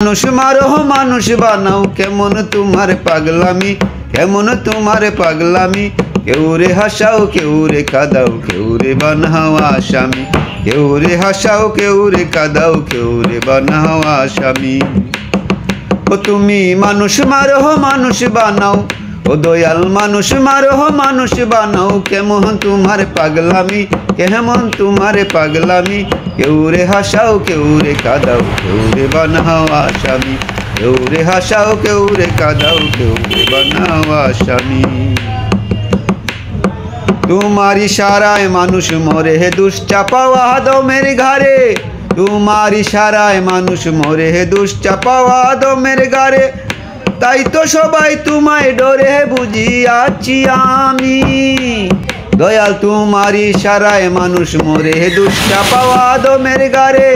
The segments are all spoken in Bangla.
মানুষ মারো মানুষ বানাও কেমন তোমার পাগলামি, কেমন তোমার পাগলামি। কেউ রে হাসাও কেউ রে কাঁদাও, কেউ রে বানাও আসামি। কেউ রে হাসাও কেউ রে কাঁদাও, কেউ রে বানাও আসামি। ও তুমি মানুষ মারো মানুষ বানাও, ও দয়াল মানুষ মারো মানুষ বানাও। কেমন তোমার পাগলামি, কেমন তোমার পাগলামি। কেউ রে হাসাও কেউ রে কাঁদাও, কেউ রে বানাও আসামি। কেউ রে হাসাও কেউ রে কাঁদাও, কেউ রে বানাও আসামি। তোমার ইশারায় মানুষ মরে হে দুশ্চাপাওয়া দমের ঘাড়ে। তোমার ইশারায় মানুষ মরে হে দুশ্চাপাওয়া দমের ঘাড়ে। তাই তো সবাই তোমায় ডরে বুঝিয়াছি আমি। দয়াল তোমার ইশারায় মানুষ মরে হে দুশ্চাপাওয়া দমের ঘাড়ে।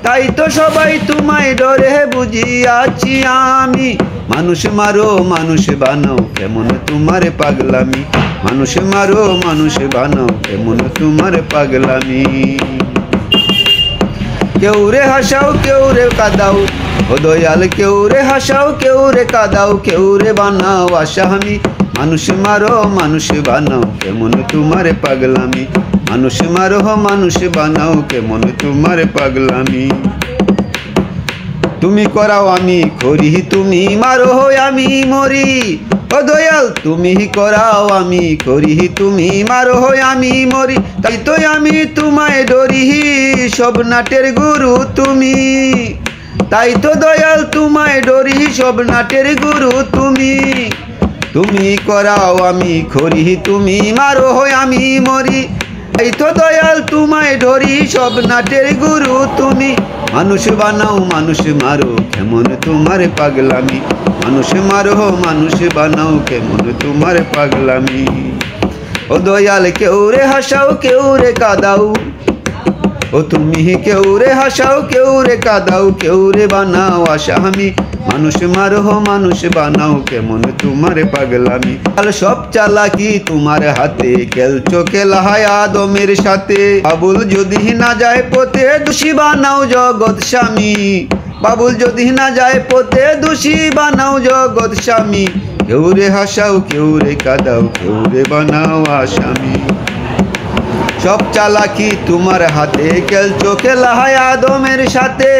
তাই তো সবাই তোমায় ডরে বুঝিয়াছি আমি। মানুষ মারো মানুষ বানাও কেমন তোমার পাগলামি। মানুষ মারো মানুষ বানাও কেমন তোমার পাগলামি। কেউ রে হাসাও কেউ রে কাঁদাও, ও দয়াল কেউ রে হাসাও কেউ রে কাঁদাও, কেউ রে বানাও আসামি। মানুষ মারো মানুষ বানাও কেমন তোমার পাগলামি। মানুষ মারো মানুষ বানাও কেমন তোমার পাগলামি। তুমি করাও আমি করি, তুমি মারো আমি মরি। ও দয়াল তুমি করাও আমি করি, তুমি মারো আমি মরি। তাই তো আমি তোমায় ডরি, সব নাটের গুরু তুমি। তাই তো দয়াল তোমায় ডরি, সব নাটের গুরু তুমি। তুমি করাও আমি করি, তুমি মারো আমি মরি। এই তো দয়াল তোমায় ডরি, সব নাটের গুরু তুমি। মানুষ বানাও মানুষ মারো কেমন তোমার পাগলামি। মানুষ মারো মানুষ বানাও কেমন তোমার পাগলামি। ও দয়াল কেউ রে হাসাও কেউ রে কাঁদাও, ও তুমি কেউ রে হাসাও কেউ রে কাঁদাও, কেউ রে বানাও আসামি। মানুষ মারো মানুষ বানাও কেমন তোমার পাগলামি। সব চালাকি তোমার হাতে, খেলছো খেলা হয় আদমের সাথে। বাবুল যদি না যায় পথে, দোষী বানাও জগৎ স্বামী। বাবুল যদি না যায় পথে, দোষী বানাও জগৎ স্বামী। কেউ রে হাসাও কেউ রে কাঁদাও, কেউ রে বানাও আসামি। সব চালাকি তোমার হাতে, খেলছো খেলা হয় আদমের সাথে।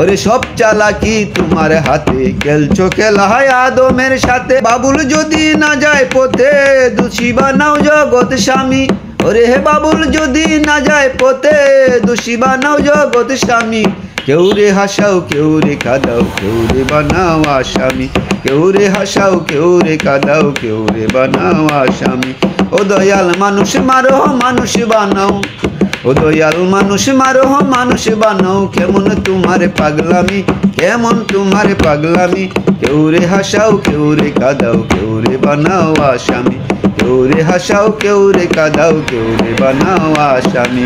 ওরে সব চালাকি তোমার হাতে, খেলছো খেলা হয় আদমের সাথে। বাবুল যদি না যায় পথে, দোষী বানাও জগৎ স্বামী। ওরে হে বাবুল যদি না যায় পথে, দোষী বানাও জগৎ স্বামী। কেউ রে হাসাও কেউ রে কাঁদাও, কেউ রে বানাও আসামি। কেউ রে হাসাও কেউ রে কাঁদাও, কেউ রে বানাও আসামি। ও দয়াল মানুষ মারো মানুষ বানাও, ও দয়াল মানুষ মারো মানুষ বানাও কেমন তোমার পাগলামি। কেমন তোমার পাগলামি। কেউ রে হাসাও কেউ রে কাঁদাও, কেউ রে বানাও আসামি। কেউ রে হাসাও কেউ রে কাঁদাও, কেউ রে বানাও আসামি।